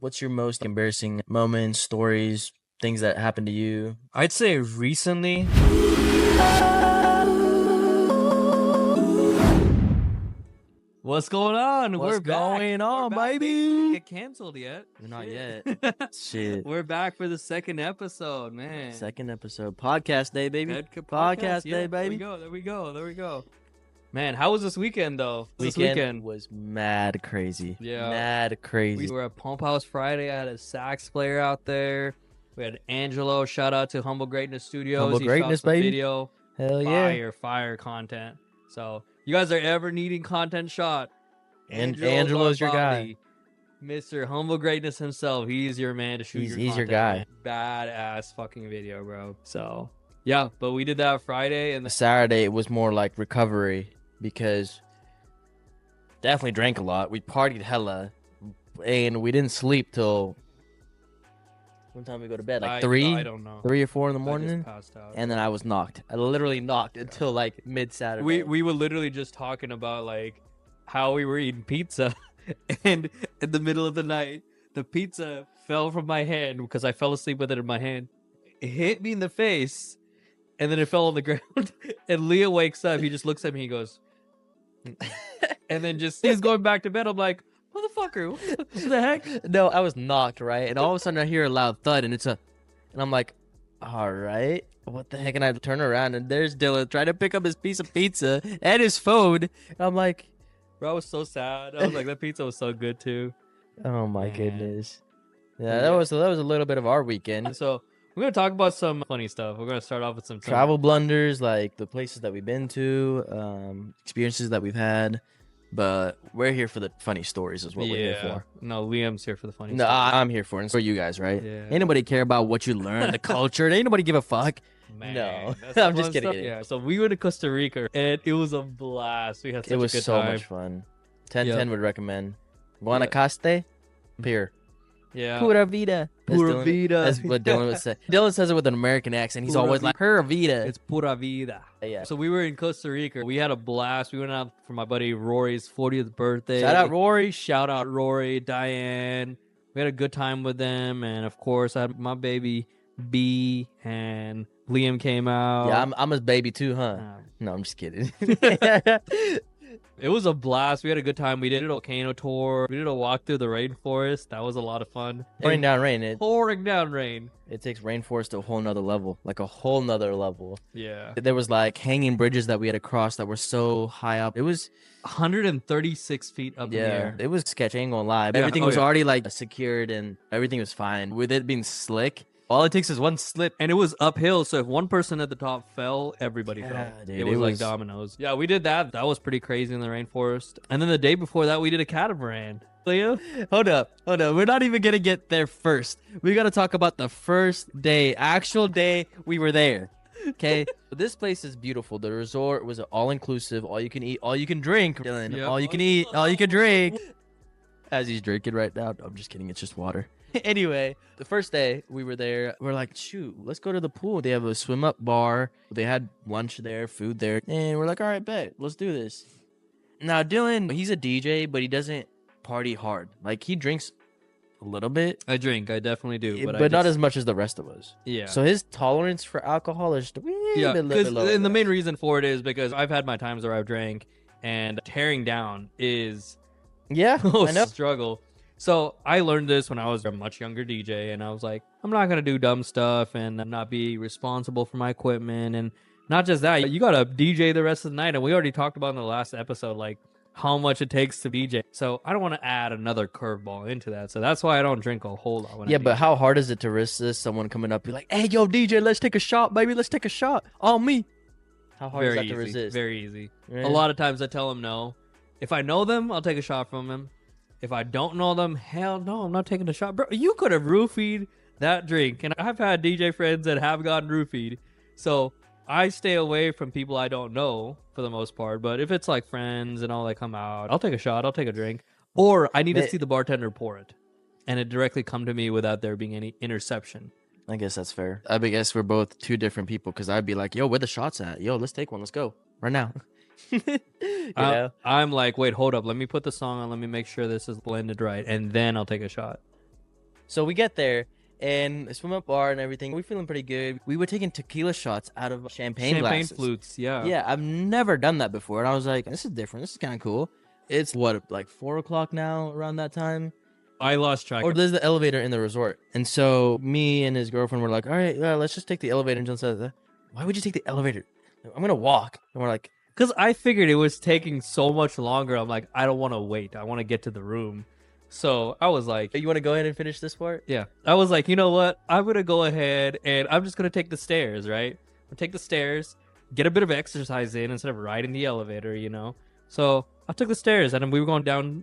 What's your most embarrassing moments, stories, things that happened to you? I'd say recently. What's going on? What's We're back. going on, We're back, baby? Get canceled yet? Not Shit. yet. Shit. We're back for the second episode, man. Second episode. Podcast day, baby. Podcast day, yeah, baby. There we go. Man, how was this weekend, though? This weekend was mad crazy. Yeah. Mad crazy. We were at Pump House Friday. I had a sax player out there. We had Angelo. Shout out to Humble Greatness Studios. Humble He Greatness, shot some baby. Video. Hell yeah. Fire content. So, you guys are ever needing content shot, And Angelo's your guy. Mr. Humble Greatness himself. He's your man to shoot He's your content, guy. man. Badass fucking video, bro. So, yeah, but we did that Friday. And Saturday, it was more like recovery because definitely drank a lot. We partied hella and we didn't sleep till what time we go to bed? Like 3? I don't know. 3 or 4 in the I morning? just passed out. And then I was knocked. I literally knocked until like mid-Saturday. We were literally just talking about like how we were eating pizza, and in the middle of the night, the pizza fell from my hand because I fell asleep with it in my hand. It hit me in the face, and then it fell on the ground. And Leah wakes up. He just looks at me. He goes, and then just he's going back to bed. I'm like, motherfucker, what the heck? No, I was knocked, right? And all of a sudden I hear a loud thud, and and I'm like, all right, what the heck? And I turn around, and there's Dylan trying to pick up his piece of pizza and his phone. And I'm like, bro, I was so sad. I was like, that pizza was so good too. oh my Man. goodness. Yeah, that was a little bit of our weekend. So we're gonna talk about some funny stuff. We're gonna start off with some Travel blunders, like the places that we've been to, experiences that we've had. But we're here for the funny stories is what we're here for. No, Liam's here for the funny No, stuff. I'm here for it. And so are you guys, right? Yeah. Ain't nobody care about what you learn, the culture. Ain't nobody give a fuck. Man, No. that's the I'm just fun kidding. stuff. Yeah. So we went to Costa Rica, and it was a blast. We had such It was a good so time. much fun. 10 Yeah. 10 would recommend. Guanacaste? Pier. Yeah. Pura vida. Pura vida. That's what Dylan would say. Dylan says it with an American accent. He's Pura always like, pura vida. It's pura vida. Yeah. So we were in Costa Rica. We had a blast. We went out for my buddy Rory's 40th birthday. Shout out Rory. Shout out Rory, Diane. We had a good time with them. And of course, I had my baby B, and Liam came out. Yeah, I'm his baby too, huh? Uh, No, I'm just kidding. It was a blast. We had a good time. We did a volcano tour. We did a walk through the rainforest. That was a lot of fun. Pouring down rain. Pouring down rain. It takes rainforest to a whole nother level. Like a whole nother level. Yeah. There was like hanging bridges that we had to cross that were so high up. It was 136 feet up in the air. it was sketchy. I ain't gonna lie. Yeah, Everything oh, was yeah. already like secured and everything was fine. With it being slick, all it takes is one slip. And it was uphill, so if one person at the top fell, everybody fell. Yeah, dude, it was it like was- dominoes. Yeah, we did that. That was pretty crazy in the rainforest. And then the day before that, we did a catamaran. Leo? Hold up. We're not even gonna get there first. We gotta talk about the first day, actual day we were there. Okay, this place is beautiful. The resort was all inclusive, all you can eat, all you can drink. Dylan, Yep. all you can eat, all you can drink. As he's drinking right now. I'm just kidding. It's just water. Anyway, the first day we were there, we're like, shoot, let's go to the pool. They have a swim up bar. They had lunch there, food there, and we're like, all right, bet, let's do this. Now Dylan, he's a DJ, but he doesn't party hard. Like he drinks a little bit, I drink. I definitely do. But, not as much as the rest of us. Yeah. So his tolerance for alcohol is Yeah, a little lower. and the main reason for it is because I've had my times where I've drank, and tearing down is Yeah, I know. a struggle. So I learned this when I was a much younger DJ, and I was like, I'm not gonna do dumb stuff and not be responsible for my equipment, and not just that, you gotta DJ the rest of the night. And we already talked about in the last episode, like how much it takes to DJ. So I don't want to add another curveball into that. So that's why I don't drink a whole lot. When I Yeah, but DJ. how hard is it to risk this? Someone coming up, be like, "Hey, yo, DJ, let's take a shot, baby. Let's take a shot on me." How hard is that to resist? Very easy. Yeah. A lot of times I tell them no. If I know them, I'll take a shot from them. If I don't know them, hell no, I'm not taking a shot. Bro, you could have roofied that drink. And I've had DJ friends that have gotten roofied. So I stay away from people I don't know for the most part. But if it's like friends and all that come out, I'll take a shot. I'll take a drink. Or I need to see the bartender pour it. And it directly come to me without there being any interception. I guess that's fair. I guess we're both two different people because I'd be like, "Yo, where the shots at? Yo, let's take one. Let's go right now." You know? I'm like, wait, hold up. Let me put the song on. Let me make sure this is blended right. And then I'll take a shot. So we get there and swim up bar and everything. We're feeling pretty good. We were taking tequila shots out of champagne glasses. flutes, yeah. Yeah, I've never done that before. And I was like, this is different. This is kind of cool. It's what, like 4 o'clock now around that time? I lost track. Or there's the elevator in the resort. And so me and his girlfriend were like, all right, let's just take the elevator. And John said, why would you take the elevator? I'm going to walk. And we're like, because I figured it was taking so much longer. I'm like, I don't want to wait. I want to get to the room. So I was like, you want to go ahead and finish this part? yeah. I was like, you know what? I'm going to go ahead and I'm just going to take the stairs, right? I'll take the stairs, get a bit of exercise in instead of riding the elevator, you know? So I took the stairs and we were going down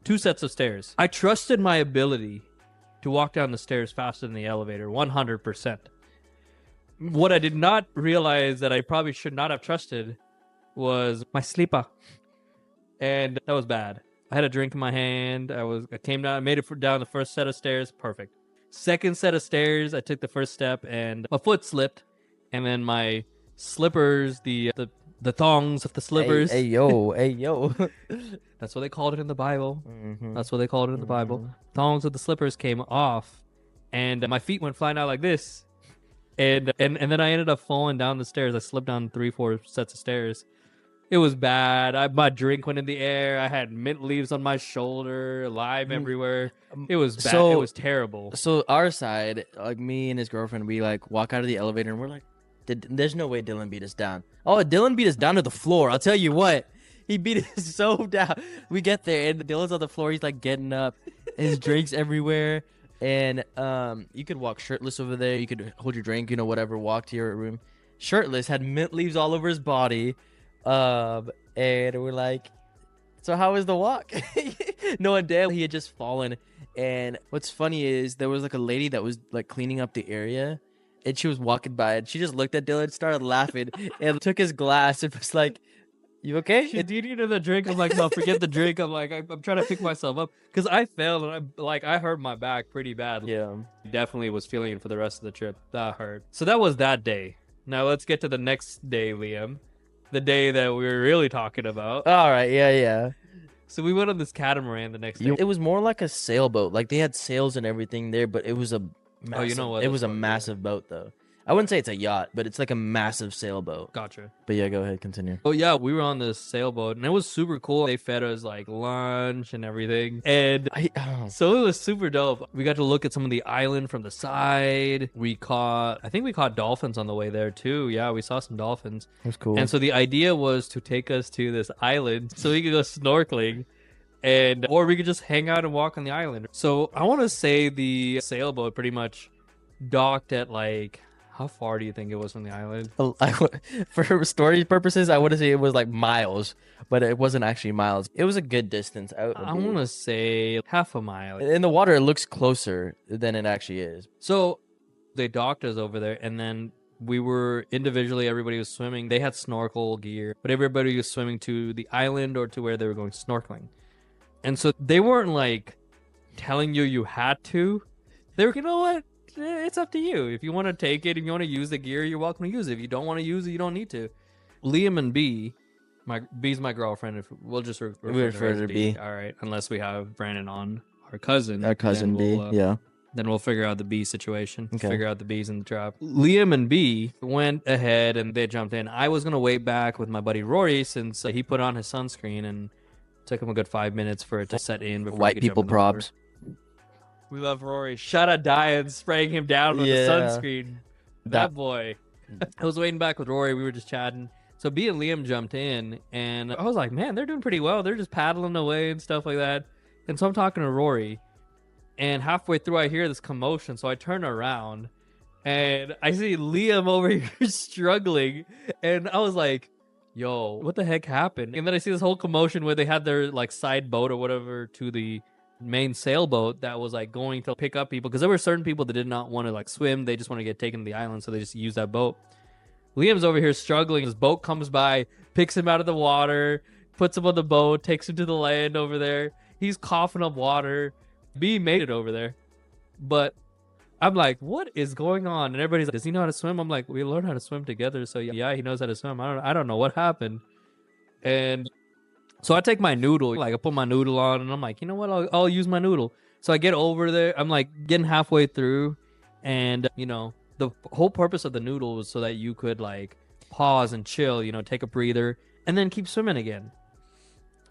2 sets of stairs. I trusted my ability to walk down the stairs faster than the elevator, 100%. What I did not realize that I probably should not have trusted was my sleeper. And that was bad. I had a drink in my hand. I came down, I made it down the first set of stairs. Perfect. Second set of stairs, I took the first step and my foot slipped. And then my slippers, the thongs of the slippers. Hey, yo, hey, yo. That's what they called it in the Bible. Mm-hmm. That's what they called it in the Bible. Thongs of the slippers came off. And my feet went flying out like this. And then I ended up falling down the stairs. I slipped down 3-4 sets of stairs. It was bad. My drink went in the air. I had mint leaves on my shoulder, lime everywhere. It was bad. It was terrible. So our side, like me and his girlfriend, we like walk out of the elevator and we're like, there's no way Dylan beat us down. Oh, Dylan beat us down to the floor. I'll tell you what. He beat us so down. We get there and Dylan's on the floor. He's like getting up. His drink's everywhere. And you could walk shirtless over there. You could hold your drink, whatever, walk to your room. Shirtless, had mint leaves all over his body. And we're like, so how was the walk? Knowing damn he had just fallen. And what's funny is there was like a lady that was like cleaning up the area. And she was walking by and she just looked at Dylan, started laughing, and took his glass and was like, you okay? Do you need another drink? I'm like, no, forget the drink. I'm like, I'm trying to pick myself up because I fell and I hurt my back pretty badly. Yeah. Definitely was feeling it for the rest of the trip. That hurt. So that was that day. Now let's get to the next day, Liam. The day that we were really talking about. All right. Yeah. So we went on this catamaran the next day. It was more like a sailboat. Like they had sails and everything there, but it was a massive, you know what? It was a massive boat though. I wouldn't say it's a yacht, but it's like a massive sailboat. Gotcha. But yeah, go ahead, continue. Oh yeah, we were on this sailboat and it was super cool. They fed us like lunch and everything. And so it was super dope. We got to look at some of the island from the side. I think we caught dolphins on the way there too. Yeah, we saw some dolphins. It was cool. And so the idea was to take us to this island so we could go snorkeling. Or we could just hang out and walk on the island. So I want to say the sailboat pretty much docked at like, how far do you think it was from the island? For story purposes, I would say it was like miles, but it wasn't actually miles. It was a good distance. I want to say half a mile. In the water, it looks closer than it actually is. So they docked us over there, and then we were individually, everybody was swimming. They had snorkel gear, but everybody was swimming to the island or to where they were going snorkeling. And so they weren't like telling you had to. They were, you know what? It's up to you. If you want to take it, if you want to use the gear, you're welcome to use it. If you don't want to use it, you don't need to. Liam and B's my girlfriend. If we'll just refer to her as B. All right, unless we have Brandon on, our cousin. Our cousin B, yeah. Then we'll figure out the B situation. Okay. Figure out the B's in the trap. Liam and B went ahead and they jumped in. I was going to wait back with my buddy Rory since he put on his sunscreen and took him a good 5 minutes for it to set in. Before White people props. We love Rory. Shout out Diane spraying him down with the sunscreen. That boy. I was waiting back with Rory. We were just chatting. So B and Liam jumped in, and I was like, man, they're doing pretty well. They're just paddling away and stuff like that. And so I'm talking to Rory, and halfway through I hear this commotion. So I turn around, and I see Liam over here struggling. And I was like, yo, what the heck happened? And then I see this whole commotion where they had their like side boat or whatever to the main sailboat that was like going to pick up people, because there were certain people that did not want to like swim. They just want to get taken to the island, so they just use that boat. Liam's over here struggling. His boat comes by, picks him out of the water, puts him on the boat, takes him to the land over there. He's coughing up water. B made it over there, but I'm like, what is going on? And everybody's like, does he know how to swim? I'm like, we learned how to swim together, so yeah, he knows how to swim. I don't know what happened. And so I take my noodle, like I put my noodle on, and I'm like, you know what? I'll use my noodle. So I get over there. I'm like getting halfway through, and the whole purpose of the noodle was so that you could like pause and chill, take a breather, and then keep swimming again.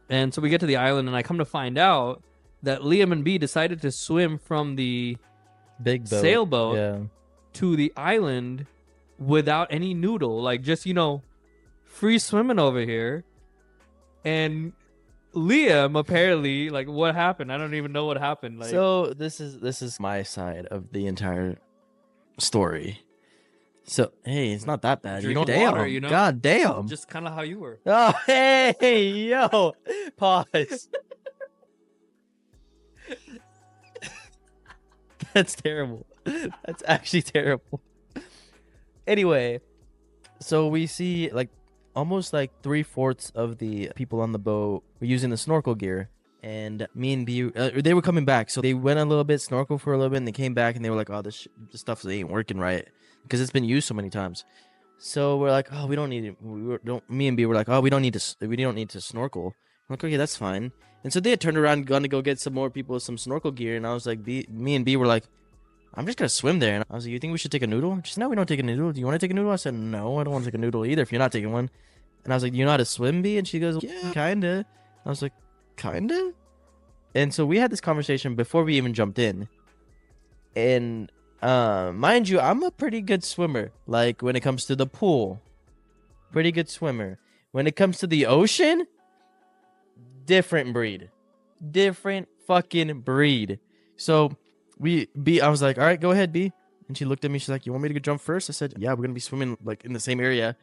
And so we get to the island, and I come to find out that Liam and B decided to swim from the Big boat. sailboat Yeah. to the island without any noodle, like just free swimming over here. And Liam apparently, like, what happened? I don't even know what happened. Like, So this is my side of the entire story. So hey, it's not that bad. Drinking Damn, water, God damn. just kind of how you were. Oh hey yo, pause. That's terrible. That's actually terrible. Anyway, so we see like almost like 3/4 of the people on the boat were using the snorkel gear, and me and B, they were coming back. So they went a little bit, snorkel for a little bit, and they came back and they were like, "Oh, this stuff ain't working right because it's been used so many times." So we're like, "Oh, we don't need it." Me and B were like, "Oh, we don't need to snorkel." I'm like, "Okay, that's fine." And so they had turned around, gone to go get some more people with some snorkel gear, and I was like, me and B were like, "I'm just gonna swim there." And I was like, "You think we should take a noodle?" She said, "No, we don't take a noodle. Do you want to take a noodle?" I said, "No, I don't want to take a noodle either if you're not taking one." And I was like, "Do you know how to swim, B?" And she goes, "Yeah, kinda." I was like, "Kinda?" And so we had this conversation before we even jumped in. And mind you, I'm a pretty good swimmer. Like when it comes to the pool, pretty good swimmer. When it comes to the ocean, different breed. Different fucking breed. So I was like, "All right, go ahead, B." And she looked at me. She's like, "You want me to go jump first?" I said, "Yeah, we're gonna be swimming like in the same area.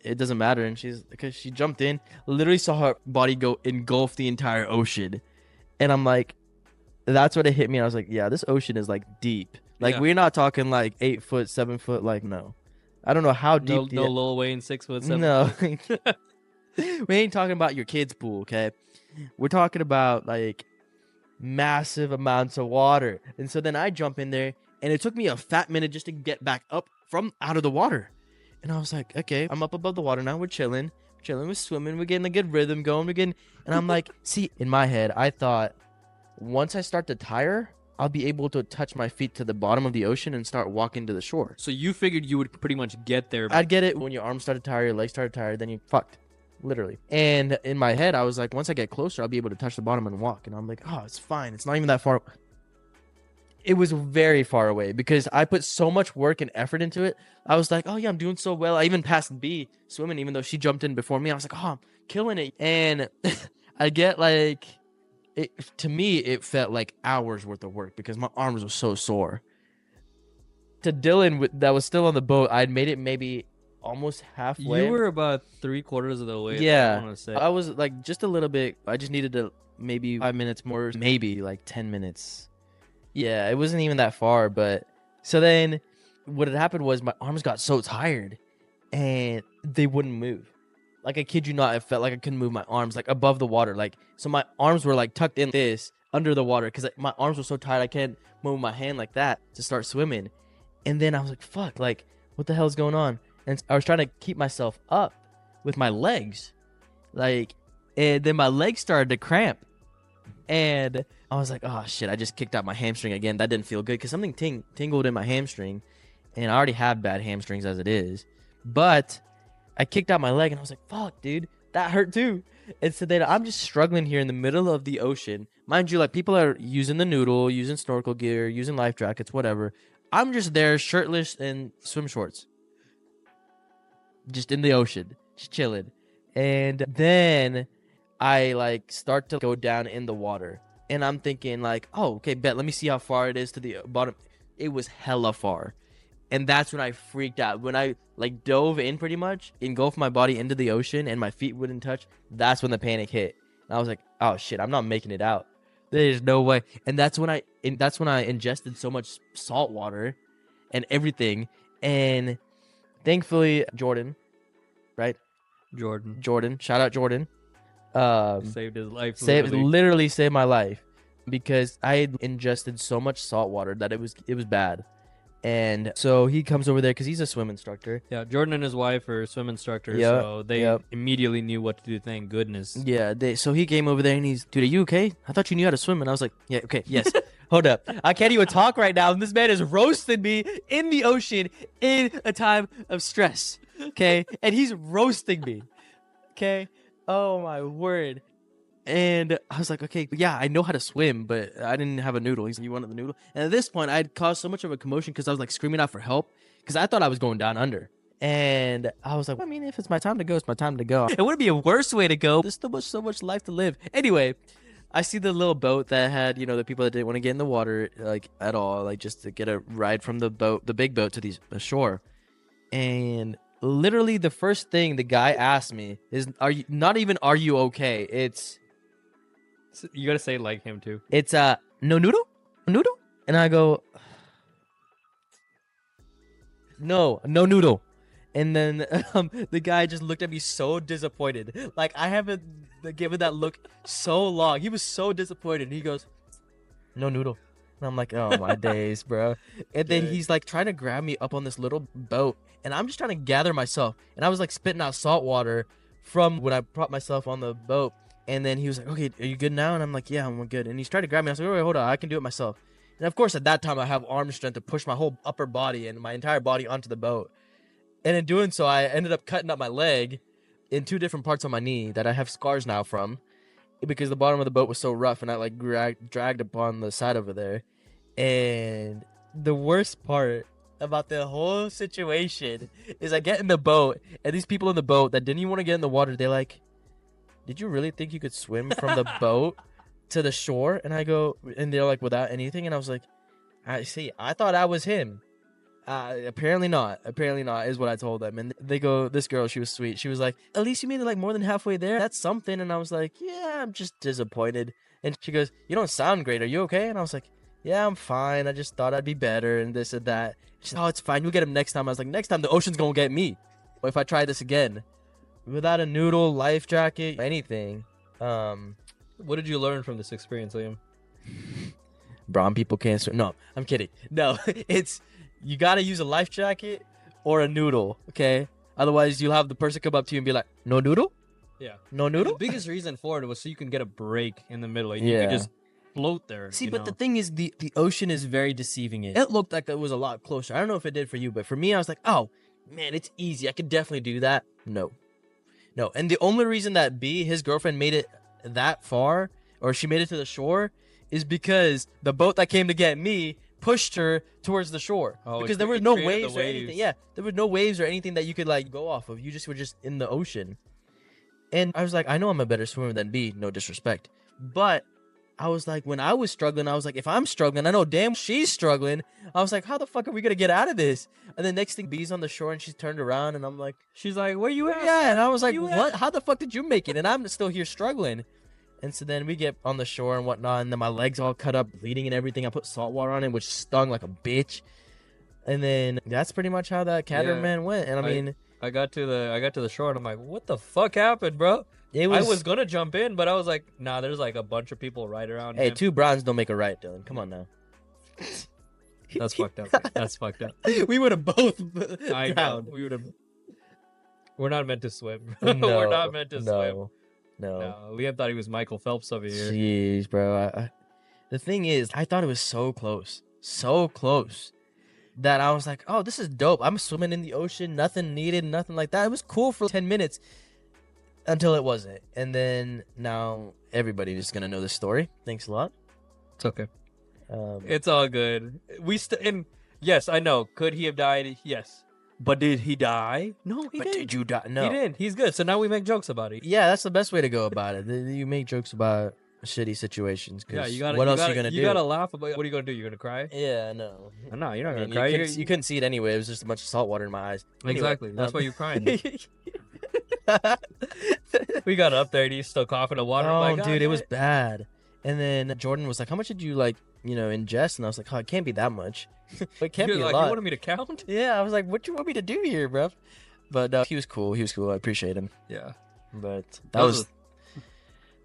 It doesn't matter." And because she jumped in, literally saw her body go engulf the entire ocean, and I'm like, that's what it hit me. I was like, "Yeah, this ocean is like deep. Like Yeah. we're not talking like 8 foot, 7 foot. Like no, I don't know how deep. No Lil Wayne 6'7". No, we ain't talking about your kid's pool. Okay, we're talking about like massive amounts of water." And so then I jump in there, and it took me a fat minute just to get back up from out of the water. And I was like, "Okay, I'm up above the water now. We're chilling, we're swimming, we're getting a good rhythm going, and I'm like, see, in my head, I thought once I start to tire, I'll be able to touch my feet to the bottom of the ocean and start walking to the shore. So you figured you would pretty much get there. I'd get it when your arms started tired, your legs started tired, then you fucked. Literally. And in my head, I was like, once I get closer, I'll be able to touch the bottom and walk. And I'm like, oh, it's fine. It's not even that far. It was very far away because I put so much work and effort into it. I was like, oh, yeah, I'm doing so well. I even passed B swimming, even though she jumped in before me. I was like, oh, I'm killing it. And I get like, to me, it felt like hours worth of work because my arms were so sore. To Dylan, that was still on the boat, I'd made it maybe almost halfway. You were about 3/4 of the way. Yeah, I want to say. I was like just a little bit. I just needed to maybe 5 minutes more, maybe like 10 minutes. Yeah, it wasn't even that far. But so then what had happened was my arms got so tired and they wouldn't move. Like I kid you not, I felt like I couldn't move my arms like above the water. Like so my arms were like tucked in this under the water because my arms were so tired I can't move my hand like that to start swimming. And then I was like, fuck, like what the hell is going on? And I was trying to keep myself up with my legs. Like, and then my legs started to cramp. And I was like, oh shit, I just kicked out my hamstring again. That didn't feel good because something tingled in my hamstring. And I already have bad hamstrings as it is. But I kicked out my leg and I was like, fuck, dude, that hurt too. And so then I'm just struggling here in the middle of the ocean. Mind you, like people are using the noodle, using snorkel gear, using life jackets, whatever. I'm just there shirtless and swim shorts. Just in the ocean, just chilling. And then I like start to go down in the water. And I'm thinking like, oh, okay, bet. Let me see how far it is to the bottom. It was hella far. And that's when I freaked out. When I like dove in pretty much, engulfed my body into the ocean and my feet wouldn't touch, that's when the panic hit. And I was like, oh shit, I'm not making it out. There's no way. And that's when I ingested so much salt water and everything. And thankfully, Jordan, right? Jordan. Shout out Jordan. Saved his life. Literally saved my life because I had ingested so much salt water that it was bad. And so he comes over there because he's a swim instructor. Yeah, Jordan and his wife are swim instructors, Yep, so they yep. immediately knew what to do. Thank goodness. Yeah, so he came over there and he's, dude, are you okay? I thought you knew how to swim. And I was like, yeah, okay, yes. Hold up. I can't even talk right now. And this man is roasting me in the ocean in a time of stress. Okay. And he's roasting me. Okay. Oh my word. And I was like, okay, yeah, I know how to swim, but I didn't have a noodle. He's like, you wanted the noodle? And at this point, I'd caused so much of a commotion because I was like screaming out for help because I thought I was going down under. And I was like, I mean, if it's my time to go, it's my time to go. It wouldn't be a worse way to go. There's still so much life to live. Anyway, I see the little boat that had, you know, the people that didn't want to get in the water, like, at all, like, just to get a ride from the boat, the big boat to the shore. And literally the first thing the guy asked me is, are you okay? You gotta say like him too. It's no noodle? Noodle? And I go, no noodle. And then the guy just looked at me so disappointed. Like, I haven't given that look so long. He was so disappointed. And he goes, no noodle. And I'm like, oh, my days, bro. And then he's, like, trying to grab me up on this little boat. And I'm just trying to gather myself. And I was, like, spitting out salt water from when I propped myself on the boat. And then he was like, okay, are you good now? And I'm like, yeah, I'm good. And he's trying to grab me. I was like, wait, hold on. I can do it myself. And, of course, at that time, I have arm strength to push my whole upper body and my entire body onto the boat. And in doing so, I ended up cutting up my leg in 2 different parts on my knee that I have scars now from because the bottom of the boat was so rough and I like dragged upon the side over there. And the worst part about the whole situation is I get in the boat and these people in the boat that didn't even want to get in the water, they're like, did you really think you could swim from the boat to the shore? And I go, and they're like, without anything? And I was like, I thought I was him. Apparently not is what I told them. And they go, this girl, she was sweet. She was like, at least you made it like more than halfway there. That's something. And I was like, yeah, I'm just disappointed. And she goes, you don't sound great. Are you okay? And I was like, yeah, I'm fine. I just thought I'd be better and this and that. She said, oh, it's fine. You'll get him next time. I was like, next time the ocean's going to get me. If I try this again. Without a noodle, life jacket, anything. What did you learn from this experience, Liam? Brown people can't swim. No, I'm kidding. No, it's... You gotta use a life jacket or a noodle, okay? Otherwise, you'll have the person come up to you and be like, no noodle? Yeah. No noodle? The biggest reason for it was so you can get a break in the middle. Like, you can just float there. See, but the thing is, the ocean is very deceiving. It looked like it was a lot closer. I don't know if it did for you, but for me, I was like, oh, man, it's easy. I could definitely do that. No. And the only reason that his girlfriend, made it that far, or she made it to the shore, is because the boat that came to get me pushed her towards the shore because there were no waves or anything. Yeah, there were no waves or anything that you could like go off of. You just were just in the ocean. And I was like, I know I'm a better swimmer than B, no disrespect. But I was like, when I was struggling, I was like, if I'm struggling, I know damn she's struggling. I was like, how the fuck are we gonna get out of this? And then next thing, B's on the shore and she's turned around and I'm like, she's like, where you at? Yeah, and I was like, what? How the fuck did you make it? And I'm still here struggling. And so then we get on the shore and whatnot, and then my legs all cut up, bleeding and everything. I put salt water on it, which stung like a bitch. And then that's pretty much how that catamaran went. And I mean, I got to the shore and I'm like, what the fuck happened, bro? I was gonna jump in, but I was like, nah, there's like a bunch of people right around. Hey, 2 browns don't make a right, Dylan. Come on now. That's fucked up. That's fucked up. We would have both. I know. We would have. We're not meant to swim. No, we're not meant to swim. No, Liam thought he was Michael Phelps over here. Jeez, bro. The thing is, I thought it was so close, that I was like, oh, this is dope. I'm swimming in the ocean, nothing needed, nothing like that. It was cool for 10 minutes until it wasn't. And then now everybody's just going to know this story. Thanks a lot. It's okay. It's all good. And yes, I know. Could he have died? Yes. But did he die? No, he didn't. Did you die? No. He didn't. He's good. So now we make jokes about it. Yeah, that's the best way to go about it. You make jokes about shitty situations. Yeah, what else are you going to do? You got to laugh about what are you going to do? You're going to cry? Yeah, no. No, you're not going to cry. You couldn't see it anyway. It was just a bunch of salt water in my eyes. Exactly. That's why you're crying. We got up there and he's still coughing the water. Oh, like, dude, it was bad. And then Jordan was like, how much did you ingest? And I was like, oh, it can't be that much. It can't be a lot. You wanted me to count? Yeah, I was like, what do you want me to do here, bro? But he was cool. I appreciate him. Yeah. But that was...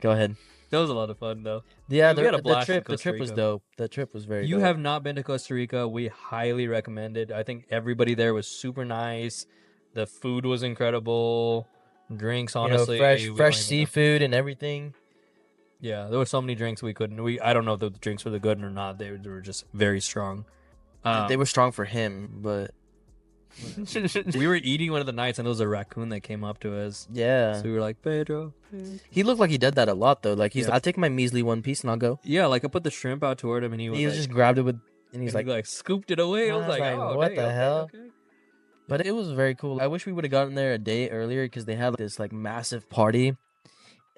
Go ahead. That was a lot of fun, though. Yeah, the trip was dope. The trip was very dope. You have not been to Costa Rica. We highly recommend it. I think everybody there was super nice. The food was incredible. Drinks, honestly. Fresh seafood and everything. Yeah, there were so many drinks we couldn't. I don't know if the drinks were good or not. They were just very strong. They were strong for him, but we were eating one of the nights, and there was a raccoon that came up to us. yeah. So we were like, Pedro. He looked like he did that a lot though. Like he's, Yeah. I'll take my measly one piece and I'll go. Yeah, like I put the shrimp out toward him, and he was, He like, just grabbed it with, and he he's like, scooped it away. I was like, oh, what dang, the okay, hell? okay. But it was very cool. I wish we would have gotten there a day earlier because they had this like massive party,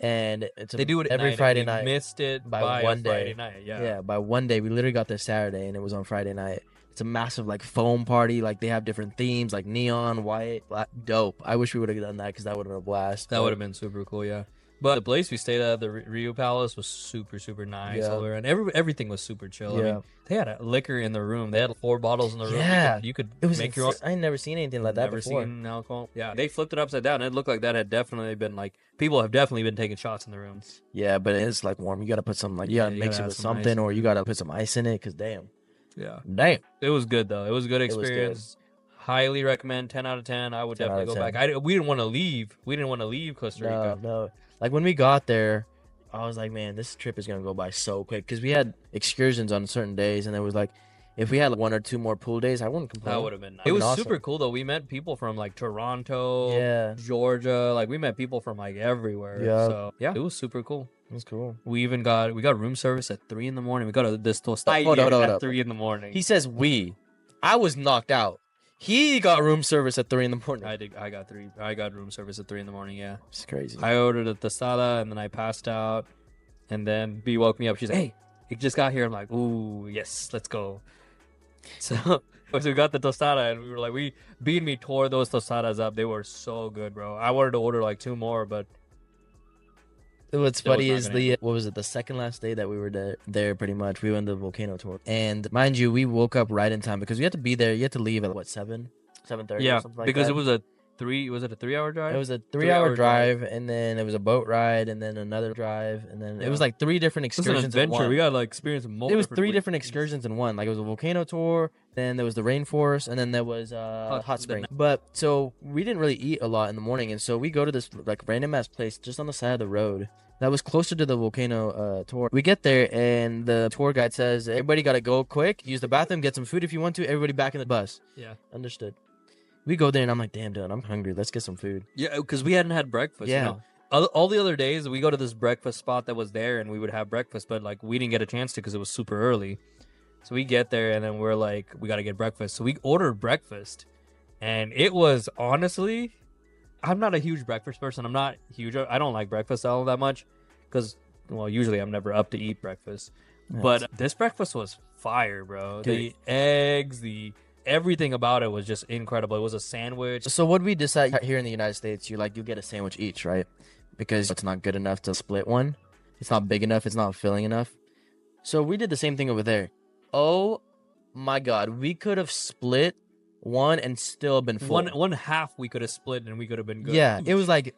and They do it at every night, Friday and we night. missed it by by one a day. Friday night. Yeah, by one day we literally got there Saturday, and it was on Friday night. It's a massive like foam party. Like they have different themes, like neon, white, black. Dope. I wish we would have done that because that would have been a blast. That would have been super cool, yeah. But the place we stayed at, the Rio Palace, was super, super nice. Yeah. All around. Everything was super chill. I Yeah. mean, they had a liquor in the room. They had 4 bottles in the room. Yeah. You could It was make your own. I ain't never seen anything like that Never before. seen alcohol. Yeah, they flipped it upside down. It looked like that had definitely been like people have definitely been taking shots in the room. Yeah, but it's like warm. You gotta put some like you gotta you mix gotta it add with some ice. something, or you gotta put some ice in it. Cause damn, Yeah, damn. it was good though. It was a good was good. experience. Highly recommend. 10 out of 10. I would 10 out definitely of go 10. back. We didn't want to leave. We didn't want to leave Costa Rica. No. Like when we got there, I was like, man, this trip is gonna go by so quick. Cause we had excursions on certain days, and it was like, if we had like 1 or 2 more pool days, I wouldn't complain. That would have been nice. It It was awesome. super cool though. We met people from like Toronto, Yeah, Georgia. Like we met people from like everywhere. Yeah. So yeah, it was super cool. it was cool. We got room service at 3 in the morning. We got this tostada Hold up. at 3 in the morning. He says we. I was knocked out. He got room service at 3 in the morning. I got room service at 3 in the morning. Yeah. It's crazy. I ordered a tostada and then I passed out, and then B woke me up. She's like, "Hey, you just got here." I'm like, "Ooh, yes, let's go." So we got the tostada, and we were like, B and me tore those tostadas up. They were so good, bro. I wanted to order like 2 more, but What's That was funny not is gonna what was it? The second last day that we were there pretty much. We went on the volcano tour, and mind you, we woke up right in time because we had to be there. You had to leave at what 7:30? yeah, or something like because that. it was a 3-hour drive. It was a 3-hour 3-hour drive, and then it was a boat ride, and then another drive, and then it was Yeah. like 3 different It was an excursions in adventure. one. We got to like experience more. It was 3 different excursions in one. Like it was a volcano tour, then there was the rainforest, and then there was hot spring. But so we didn't really eat a lot in the morning, and so we go to this like random ass place just on the side of the road that was closer to the volcano tour. We get there, and the tour guide says, "Everybody gotta go quick, use the bathroom, get some food if you want to. Everybody back in the bus." Yeah. Understood. We go there, and I'm like, "Damn, dude, I'm hungry. Let's get some food." Yeah, because we hadn't had breakfast. Yeah. You know? All the other days, we go to this breakfast spot that was there, and we would have breakfast, but like we didn't get a chance to because it was super early. So we get there, and then we're like, we got to get breakfast. So we ordered breakfast, and it was honestly, I'm not a huge breakfast person. I don't like breakfast all that much because, well, usually I'm never up to eat breakfast. Yeah. But this breakfast was fire, bro. Dude. The eggs, everything about it was just incredible. It was a sandwich. So what we decide here in the United States, you get a sandwich each, right? Because it's not good enough to split one. It's not big enough. It's not filling enough. So we did the same thing over there. Oh my God, we could have split one and still been full. One half we could have split and we could have been good. Yeah, it was like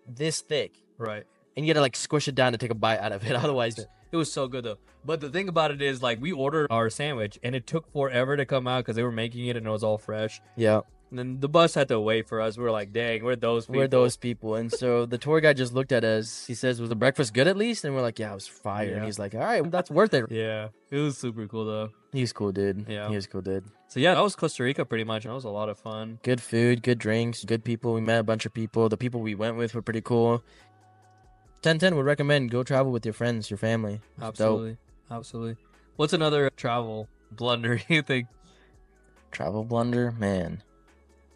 this thick, Right. and you had to like squish it down to take a bite out of it. Otherwise, It was so good though. But the thing about it is, like, we ordered our sandwich and it took forever to come out because they were making it and it was all fresh. yeah, And then the bus had to wait for us. We were like, dang, we're those people. we're those people. And so the tour guide just looked at us. He says, "Was the breakfast good at least?" And we're like, "Yeah, it was fire." And Yeah. he's like, "All right, that's worth it." Yeah. It was super cool though. He's cool, dude. Yeah. He was cool, dude. So yeah, that was Costa Rica pretty much. That was a lot of fun. Good food, good drinks, good people. We met a bunch of people. The people we went with were pretty cool. 10/10 would recommend go travel with your friends, your family. It's dope. Absolutely. Absolutely. What's another travel blunder you think? Travel blunder, man.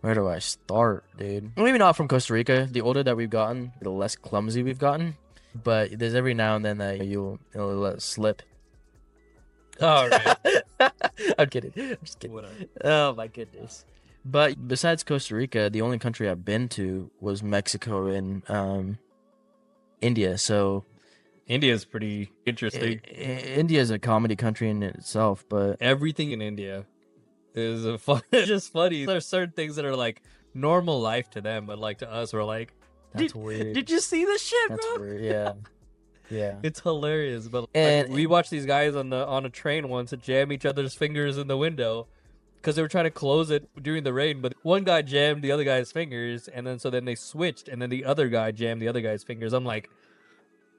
Where do I start, dude? Maybe not from Costa Rica. The older that we've gotten, the less clumsy we've gotten. But there's every now and then that you'll let it slip. All right. I'm kidding. I'm just kidding. Whatever. Oh my goodness. But besides Costa Rica, the only country I've been to was Mexico and India. So India's pretty interesting. India is a comedy country in itself, but Everything in India is a fun. It's just funny. There's certain things that are like normal life to them, but like to us, we're like, that's weird. did you see this shit, That's bro? weird. Yeah. Yeah. It's hilarious. But And- like, we watched these guys on a train once jam each other's fingers in the window because they were trying to close it during the rain. But one guy jammed the other guy's fingers, and then they switched, and then the other guy jammed the other guy's fingers. I'm like,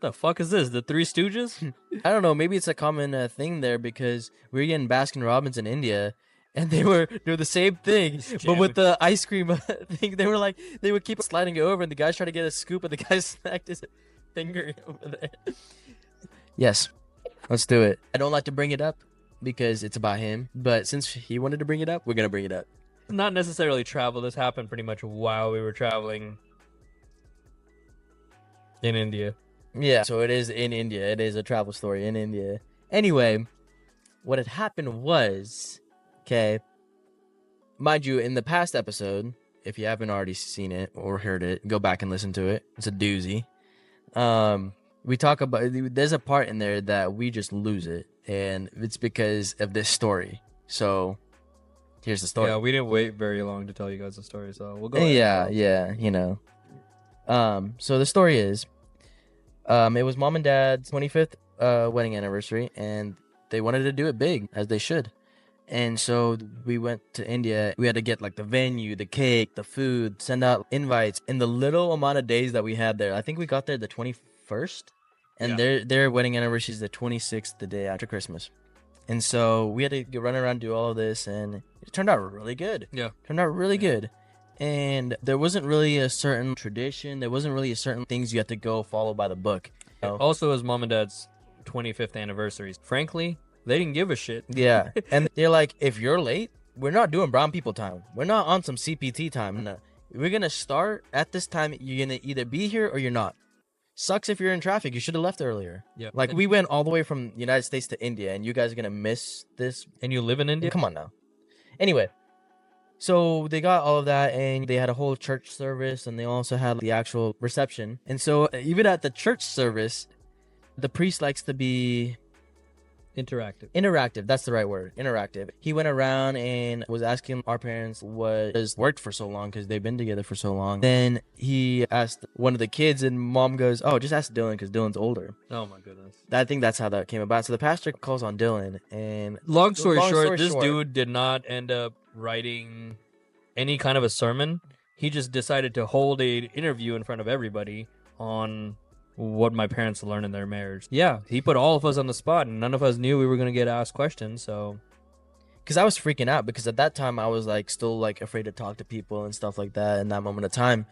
The fuck is this? The Three Stooges? I don't know. Maybe it's a common thing there because we were getting Baskin Robbins in India, and they were doing the same thing, but with the ice cream thing. They were like, they would keep sliding it over, and the guys trying to get a scoop, and the guy snacked his finger over there. Yes, let's do it. I don't like to bring it up because it's about him, but since he wanted to bring it up, we're gonna bring it up. Not necessarily travel. This happened pretty much while we were traveling in India. Yeah, so it is in India. It is a travel story in India. Anyway, what had happened was, okay, mind you, in the past episode, if you haven't already seen it or heard it, go back and listen to it. It's a doozy. We talk about, there's a part in there that we just lose it, and it's because of this story. So, here's the story. Yeah, we didn't wait very long to tell you guys the story, so we'll go. Yeah, you know. So the story is, it was mom and dad's 25th wedding anniversary, and they wanted to do it big, as they should. And so we went to India. We had to get like the venue, the cake, the food, send out invites. In the little amount of days that we had there, I think we got there the 21st, and their wedding anniversary is the 26th, the day after Christmas. And so we had to run around, do all of this, and it turned out really good. Yeah. Turned out really good. And there wasn't really a certain tradition. There wasn't really a certain things you had to go follow by the book. You know? Also, it was mom and dad's 25th anniversaries. Frankly, they didn't give a shit. Yeah. And they're like, if you're late, we're not doing brown people time. We're not on some CPT time. No. We're going to start at this time. You're going to either be here or you're not. Sucks if you're in traffic. You should have left earlier. Yeah. Like, we went all the way from the United States to India, and you guys are going to miss this. And you live in India? Come on now. Anyway. So they got all of that, and they had a whole church service, and they also had the actual reception. And so even at the church service, the priest likes to be interactive. That's the right word. Interactive. He went around and was asking our parents what has worked for so long, because they've been together for so long. Then he asked one of the kids, and mom goes, oh, just ask Dylan, because Dylan's older. Oh my goodness. I think that's how that came about. So the pastor calls on Dylan, and long story short, this dude did not end up writing any kind of a sermon. He just decided to hold an interview in front of everybody on what my parents learned in their marriage. Yeah, he put all of us on the spot, and none of us knew we were going to get asked questions. So, because I was freaking out, because at that time I was like still like afraid to talk to people and stuff like that in that moment of time.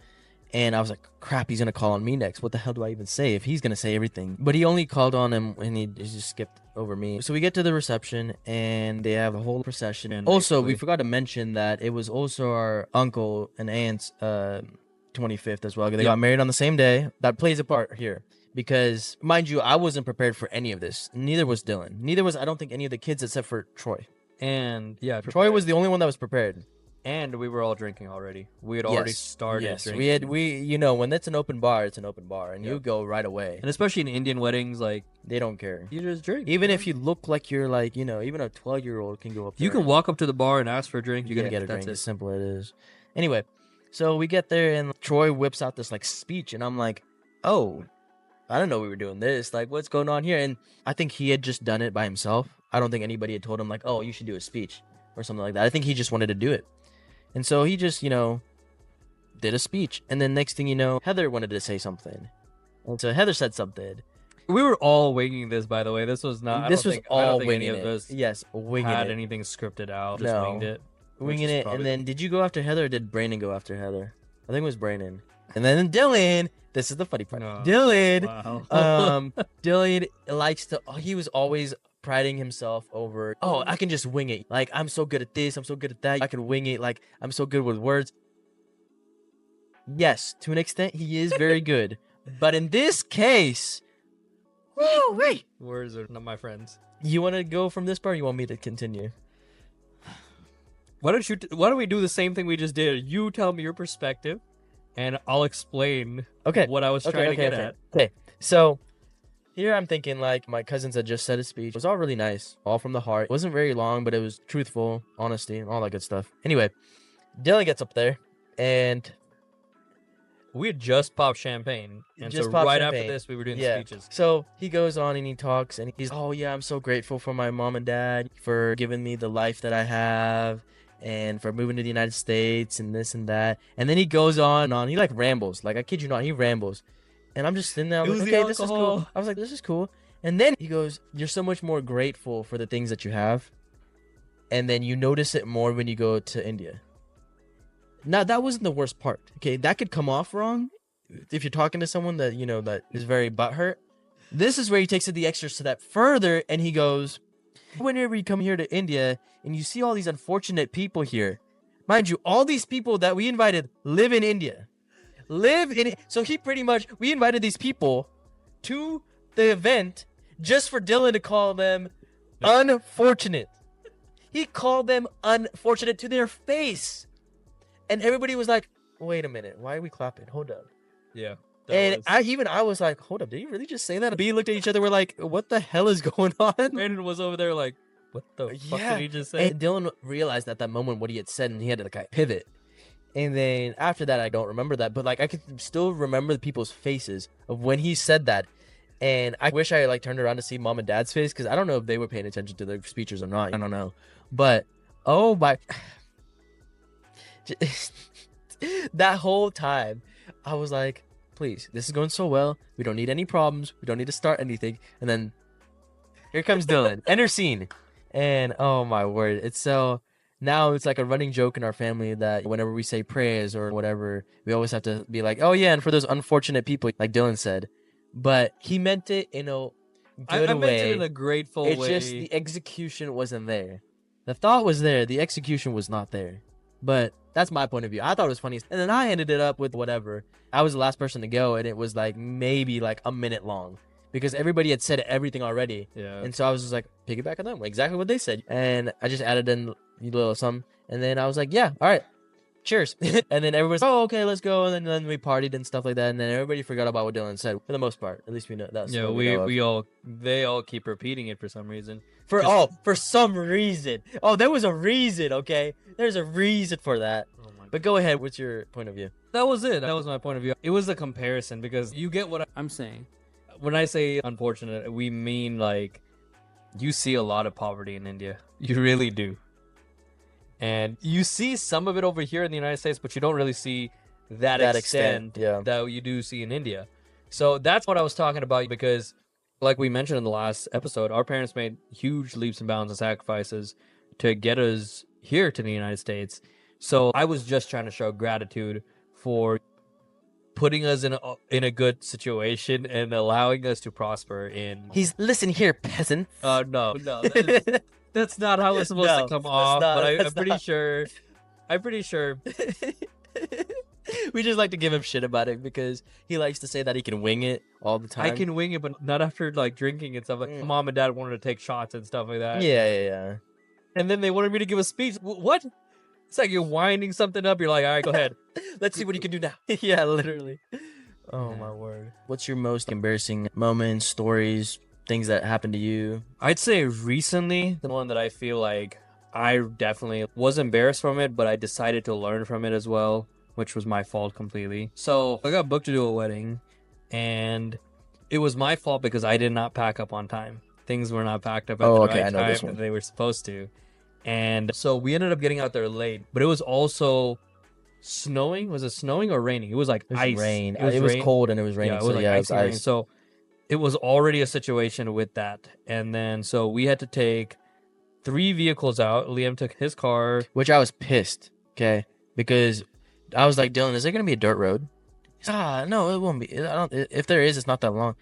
And I was like, crap, he's going to call on me next. What the hell do I even say if he's going to say everything? But he only called on him, and he just skipped over me. So we get to the reception, and they have a whole procession. And also, we forgot to mention that it was also our uncle and aunt's 25th as well. They got married on the same day. That plays a part here. Because, mind you, I wasn't prepared for any of this. Neither was Dylan. Neither was, I don't think, any of the kids except for Troy. And, yeah. Troy was the only one that was prepared. And we were all drinking already. We had already started drinking. You know, when it's an open bar, it's an open bar, and you go right away. And especially in Indian weddings, like, they don't care. You just drink. Even if you look like you're like, you know, even a 12-year-old can go up there. You can walk up to the bar and ask for a drink. You're going to get a drink. As simple as it is. Anyway, so we get there, and Troy whips out this, like, speech, and I'm like, oh, I didn't know we were doing this. Like, what's going on here? And I think he had just done it by himself. I don't think anybody had told him, like, oh, you should do a speech or something like that. I think he just wanted to do it. And so he just, you know, did a speech. And then next thing you know, Heather wanted to say something. And so Heather said something. We were all winging this, by the way. This was not. This was all winging it. Yes, winging it. Had anything scripted out. Just winged it. Winging it. And then did you go after Heather, or did Brandon go after Heather? I think it was Brandon. And then Dylan. This is the funny part. Dylan. Wow. Dylan likes to. He was always priding himself over, oh, I can just wing it. Like, I'm so good at this, I'm so good at that. I can wing it. Like, I'm so good with words. Yes, to an extent, he is very good. But in this case, wait. Words are not my friends. You want to go from this part, or you want me to continue? Why don't we do the same thing we just did? You tell me your perspective, and I'll explain what I was trying to get at. Okay, so here I'm thinking, like, my cousins had just said a speech. It was all really nice, all from the heart. It wasn't very long, but it was truthful, honesty, all that good stuff. Anyway, Dylan gets up there, and we had just popped champagne. And so right after this, we were doing the speeches. So he goes on and he talks, and he's, oh yeah, I'm so grateful for my mom and dad for giving me the life that I have, and for moving to the United States, and this and that. And then he goes on and on. He, like, rambles. Like, I kid you not, he rambles. And I'm just sitting there. It I'm like, was the okay, this is cool. alcohol. I was like, this is cool. And then he goes, you're so much more grateful for the things that you have. And then you notice it more when you go to India. Now, that wasn't the worst part. Okay, that could come off wrong if you're talking to someone that, that is very butthurt. This is where he takes it the extra step further, and he goes, whenever you come here to India and you see all these unfortunate people here, mind you, all these people that we invited live in India. So we invited these people to the event just for Dylan to call them unfortunate. He called them unfortunate to their face. And everybody was like, wait a minute, why are we clapping? Hold up. Yeah. I was like, hold up, did you really just say that? We looked at each other, we're like, what the hell is going on? Brandon was over there like, what the fuck did he just say? And Dylan realized at that moment what he had said, and he had to pivot. And then after that, I don't remember that, but I could still remember the people's faces of when he said that. And I wish I turned around to see mom and dad's face, because I don't know if they were paying attention to their speeches or not. I don't know. But, oh my... that whole time, I was like, please, this is going so well. We don't need any problems. We don't need to start anything. And then here comes Dylan. Enter scene. And oh my word. Now it's like a running joke in our family that whenever we say prayers or whatever, we always have to be like, oh yeah, and for those unfortunate people, like Dylan said. But he meant it in a good I way. meant it in a grateful way. It's just the execution wasn't there. The thought was there. The execution was not there. But that's my point of view. I thought it was funny. And then I ended it up with whatever. I was the last person to go, and it was maybe a minute long. Because everybody had said everything already. Yeah. And so I was just piggyback on them. Exactly what they said. And I just added in a little something. And then I was like, yeah, all right. Cheers. And then everyone's oh, okay, let's go. And then we partied and stuff like that. And then everybody forgot about what Dylan said. For the most part. At least we know that's they all keep repeating it for some reason. For some reason. Oh, there was a reason, okay? There's a reason for that. Oh my but go ahead. What's your point of view? That was it. That was my point of view. It was a comparison because you get what I'm saying. When I say unfortunate, we mean you see a lot of poverty in India. You really do. And you see some of it over here in the United States, but you don't really see that extent that you do see in India. So that's what I was talking about because, like we mentioned in the last episode, our parents made huge leaps and bounds and sacrifices to get us here to the United States. So I was just trying to show gratitude for putting us in a good situation and allowing us to prosper in... Listen here, peasant. No. That's not how it's supposed to come off, but I'm pretty sure... We just like to give him shit about it because he likes to say that he can wing it all the time. I can wing it, but not after drinking and stuff. Mom and dad wanted to take shots and stuff like that. Yeah. And then they wanted me to give a speech. What? It's like you're winding something up. You're like, all right, go ahead. Let's see what you can do now. Yeah, literally. Oh, my word. What's your most embarrassing moments, stories, things that happened to you? I'd say recently, the one that I feel like I definitely was embarrassed from it, but I decided to learn from it as well, which was my fault completely. So I got booked to do a wedding, and it was my fault because I did not pack up on time. Things were not packed up at the right time that they were supposed to. And so we ended up getting out there late, but it was also snowing. Was it snowing or raining? It was ice. Rain. It was cold and it was raining. Yeah, it was ice. Rain. So it was already a situation with that. And then so we had to take 3 vehicles out. Liam took his car. Which I was pissed, okay? Because I was like, Dylan, is there going to be a dirt road? No, it won't be. If there is, it's not that long.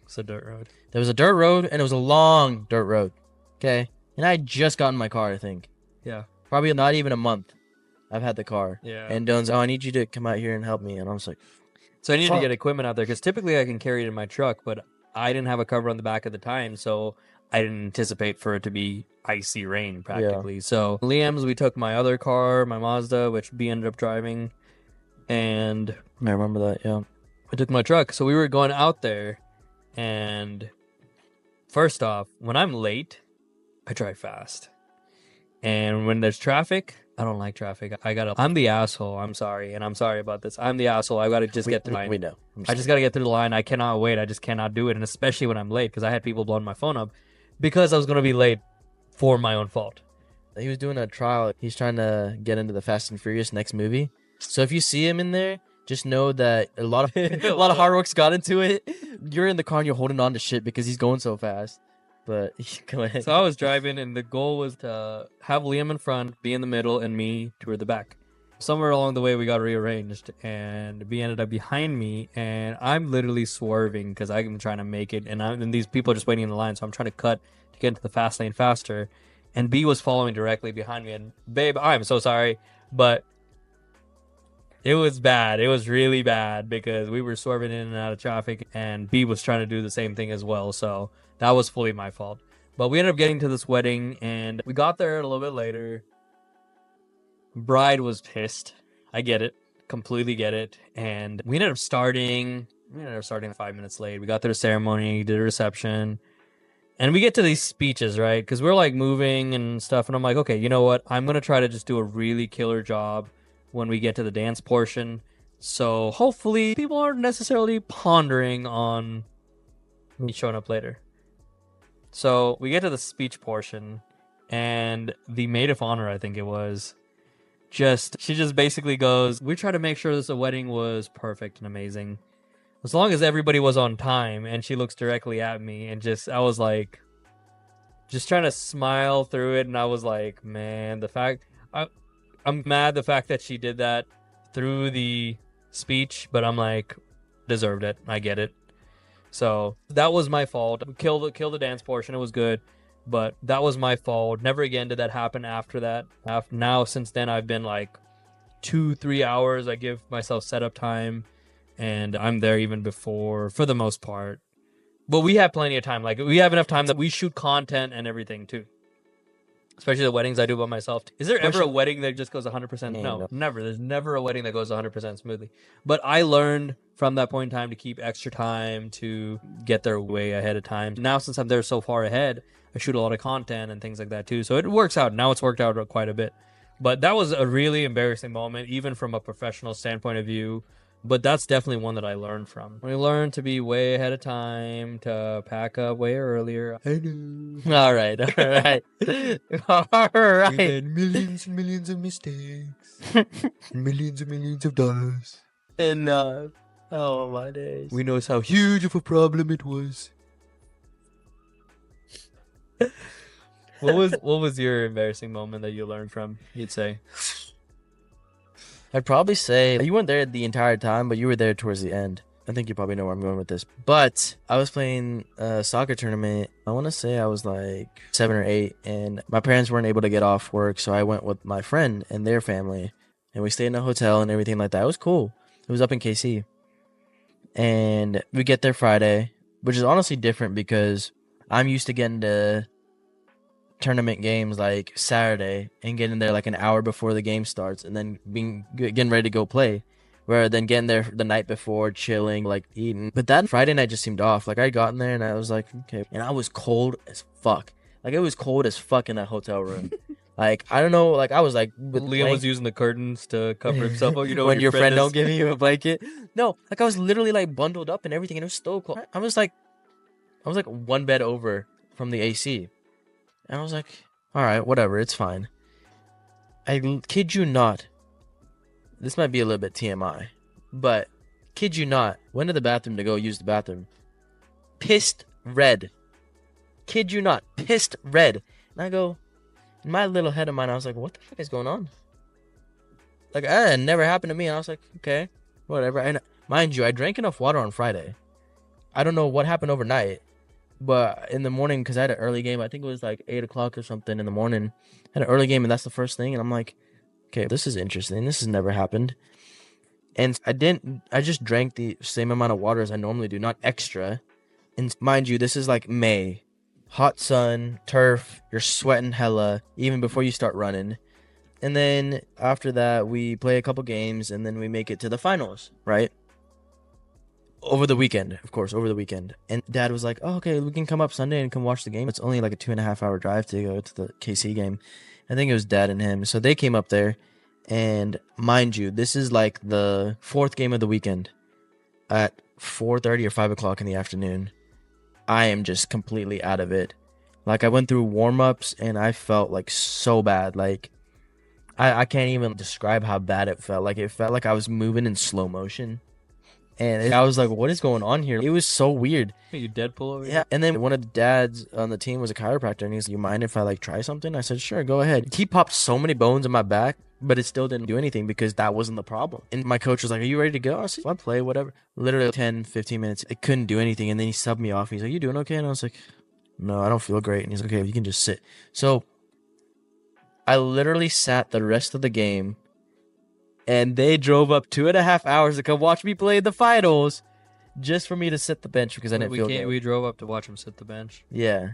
It's a dirt road. There was a dirt road, and it was a long dirt road, okay? And I had just gotten my car, I think. Yeah. Probably not even a month I've had the car. Yeah. And Dylan's, I need you to come out here and help me. And I was like... So I needed to get equipment out there, because typically I can carry it in my truck, but I didn't have a cover on the back at the time, so I didn't anticipate for it to be icy rain, practically. Yeah. So Liam's, we took my other car, my Mazda, which B ended up driving, and... I remember that, yeah. I took my truck. So we were going out there, and first off, when I'm late... I drive fast. And when there's traffic, I don't like traffic. I'm the asshole. I'm sorry. And I'm sorry about this. I'm the asshole. I got to just get through the line. We know. I just got to get through the line. I cannot wait. I just cannot do it. And especially when I'm late, because I had people blowing my phone up because I was going to be late for my own fault. He was doing a trial. He's trying to get into the Fast and Furious next movie. So if you see him in there, just know that a lot of hard work's got into it. You're in the car and you're holding on to shit because he's going so fast. But go ahead. So I was driving, and the goal was to have Liam in front, be in the middle, and me toward the back. Somewhere along the way, we got rearranged, and B ended up behind me, and I'm literally swerving because I'm trying to make it, and these people are just waiting in the line, so I'm trying to cut to get into the fast lane faster, and B was following directly behind me, and babe, I'm so sorry, but it was bad. It was really bad because we were swerving in and out of traffic, and B was trying to do the same thing as well, so that was fully my fault. But we ended up getting to this wedding, and we got there a little bit later. Bride was pissed. I get it. Completely get it. And we ended up starting 5 minutes late. We got to the ceremony, did a reception. And we get to these speeches, right? Because we're like moving and stuff. And I'm like, okay, you know what? I'm going to try to just do a really killer job when we get to the dance portion. So hopefully people aren't necessarily pondering on me showing up later. So we get to the speech portion. And the maid of honor, I think it was, she just basically goes, we try to make sure this wedding was perfect and amazing. As long as everybody was on time. And she looks directly at me and I was like, just trying to smile through it. And I was like, man, I'm mad the fact that she did that through the speech, but I'm like, deserved it. I get it. So that was my fault. Kill the dance portion. It was good. But that was my fault. Never again did that happen after that. Now, since then, I've been like 2-3 hours. I give myself setup time, and I'm there even before, for the most part. But we have plenty of time. Like, we have enough time that we shoot content and everything, too. Especially the weddings I do by myself. Is there ever a wedding that just goes 100%? No, never. There's never a wedding that goes 100% smoothly. But I learned from that point in time to keep extra time, to get there way ahead of time. Now, since I'm there so far ahead, I shoot a lot of content and things like that too. So it works out. Now it's worked out quite a bit. But that was a really embarrassing moment, even from a professional standpoint of view. But that's definitely one that I learned from. We learned to be way ahead of time, to pack up way earlier. I know. All right. All right. We've had millions and millions of mistakes. And millions of dollars. Enough. Oh, my days. We know how huge of a problem it was. What was your embarrassing moment that you learned from, you'd say? I'd probably say you weren't there the entire time, but you were there towards the end. I think you probably know where I'm going with this. But I was playing a soccer tournament. I want to say I was like 7 or 8, and my parents weren't able to get off work, so I went with my friend and their family, and we stayed in a hotel and everything like that. It was cool. It was up in KC. And we get there Friday, which is honestly different because I'm used to getting to tournament games like Saturday and getting there like an hour before the game starts and then getting ready to go play, rather than getting there the night before, chilling, like eating. But that Friday night just seemed off. Like I got in there and I was like, okay, and I was cold as fuck. Like it was cold as fuck in that hotel room. Like I don't know, like I was like, Liam was using the curtains to cover himself up. You know, when your friend don't give you a blanket. No, like I was literally like bundled up and everything, and it was so cold. I was like one bed over from the AC. And I was like, all right, whatever, it's fine. I kid you not. This might be a little bit TMI, but kid you not, went to the bathroom to go use the bathroom. Pissed red. Kid you not, pissed red. And I go, in my little head of mine, I was like, what the fuck is going on? Like, that never happened to me. And I was like, okay, whatever. And mind you, I drank enough water on Friday. I don't know what happened overnight. But in the morning, because I had an early game, I think it was like 8 o'clock or something in the morning. I had an early game, and that's the first thing. And I'm like, okay, this is interesting. This has never happened. And I just drank the same amount of water as I normally do, not extra. And mind you, this is like May. Hot sun, turf, you're sweating hella, even before you start running. And then after that, we play a couple games, and then we make it to the finals, right? Over the weekend, of course, over the weekend. And Dad was like, oh, okay, we can come up Sunday and come watch the game. It's only like a 2.5 hour drive to go to the KC game. I think it was Dad and him. So they came up there. And mind you, this is like the 4th game of the weekend at 4:30 or 5 o'clock in the afternoon. I am just completely out of it. Like I went through warm-ups and I felt like so bad. Like I can't even describe how bad it felt. Like, it felt like I was moving in slow motion. And I was like, what is going on here? It was so weird. Hey, you Deadpool over Yeah. here? And then one of the dads on the team was a chiropractor, and he's like, you mind if I like try something? I said, sure, go ahead. He popped so many bones in my back, but it still didn't do anything because that wasn't the problem. And my coach was like, are you ready to go? I said, I'll play, whatever. Literally 10, 15 minutes. It couldn't do anything. And then he subbed me off. He's like, you doing okay? And I was like, no, I don't feel great. And he's like, okay, you can just sit. So I literally sat the rest of the game, and they drove up 2.5 hours to come watch me play the finals just for me to sit the bench because I didn't feel good. We drove up to watch him sit the bench. Yeah.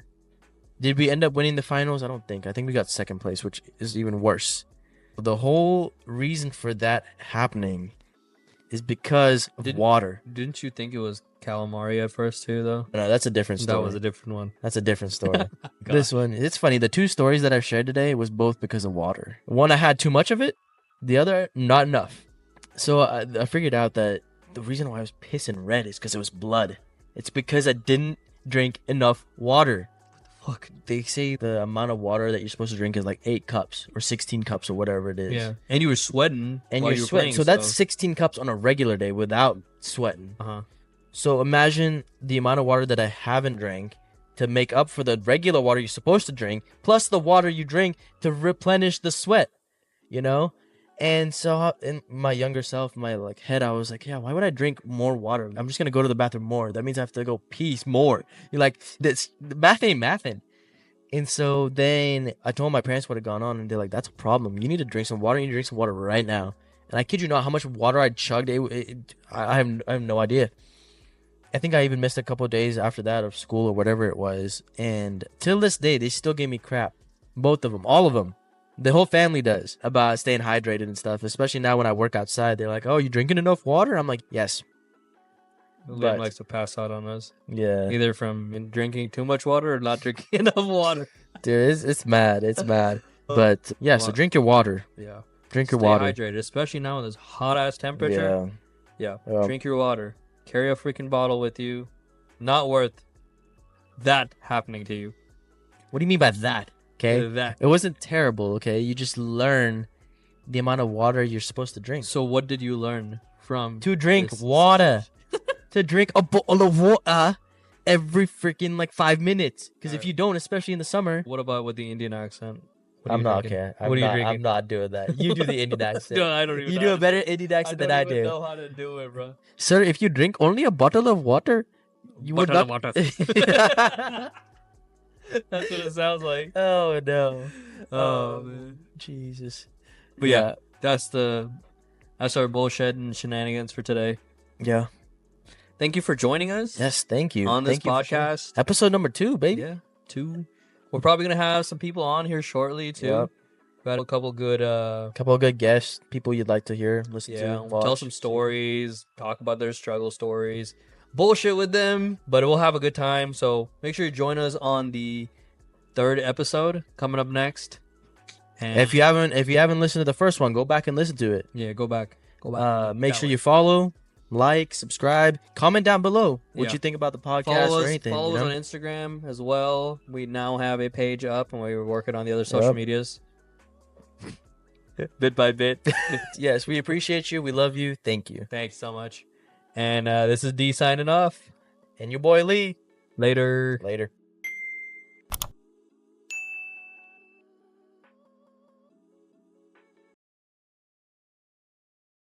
Did we end up winning the finals? I don't think. I think we got second place, which is even worse. The whole reason for that happening is because of water. Didn't you think it was calamari at first too, though? No, that's a different story. That was a different one. That's a different story. This one, it's funny. The two stories that I've shared today was both because of water. One, I had too much of it. The other, not enough. So I figured out that the reason why I was pissing red is because it was blood. It's because I didn't drink enough water. Look, they say the amount of water that you're supposed to drink is like 8 cups or 16 cups or whatever it is. Yeah. And you were sweating. And while you're you were sweating. playing, So that's 16 cups on a regular day without sweating. Uh-huh. So imagine the amount of water that I haven't drank to make up for the regular water you're supposed to drink, plus the water you drink to replenish the sweat, you know? And so in my younger self, my like head, I was like, yeah, why would I drink more water? I'm just going to go to the bathroom more. That means I have to go pee more. You're like, this math ain't mathin'. And so then I told my parents what had gone on, and they're like, that's a problem. You need to drink some water. You need to drink some water right now. And I kid you not, how much water I chugged, I have no idea. I think I even missed a couple of days after that of school or whatever it was. And till this day, they still gave me crap. Both of them, all of them. The whole family does about staying hydrated and stuff, especially now when I work outside. They're like, oh, you drinking enough water? I'm like, yes. Liam likes to pass out on us. Yeah. Either from drinking too much water or not drinking enough water. Dude, it's mad. It's mad. But yeah, so drink your water. Yeah. Drink your Stay water. hydrated, especially now in this hot-ass temperature. Yeah. Drink your water. Carry a freaking bottle with you. Not worth that happening to you. What do you mean by that? Okay. That. It wasn't terrible, okay? You just learn the amount of water you're supposed to drink. So what did you learn from To drink water. To drink a bottle of water every freaking like 5 minutes. Because if you don't, especially in the summer. What about with the Indian accent? I'm not okay. What are you drinking? I'm not doing that. You do the Indian accent. No, I don't even You know. do a better Indian accent than I do. I don't even know how to do it, bro. Sir, if you drink only a bottle of water, you would not. Water. That's what it sounds like. Oh no. Oh man. Jesus. But yeah, that's our bullshit and shenanigans for today. Yeah. Thank you for joining us. Yes, thank you. On this Thank you for sharing. podcast. Episode number 2, baby. Yeah, 2. We're probably gonna have some people on here shortly too. Yep. Got a couple good Couple of good guests, people you'd like to hear, listen to, watch. tell some stories, talk about their struggle stories, bullshit with them, but we'll have a good time. So make sure you join us on the 3rd episode coming up next. And If you haven't listened to the first one, go back and listen to it. yeah, go back. Make sure you follow, like, subscribe, comment down below what Yeah. you think about the podcast or anything. Follow us on Instagram as well. We now have a page up, and we're working on the other social medias. Bit by bit. Yes, we appreciate you. We love you. Thank you. Thanks so much. And this is D signing off. And your boy Lee. Later. Later.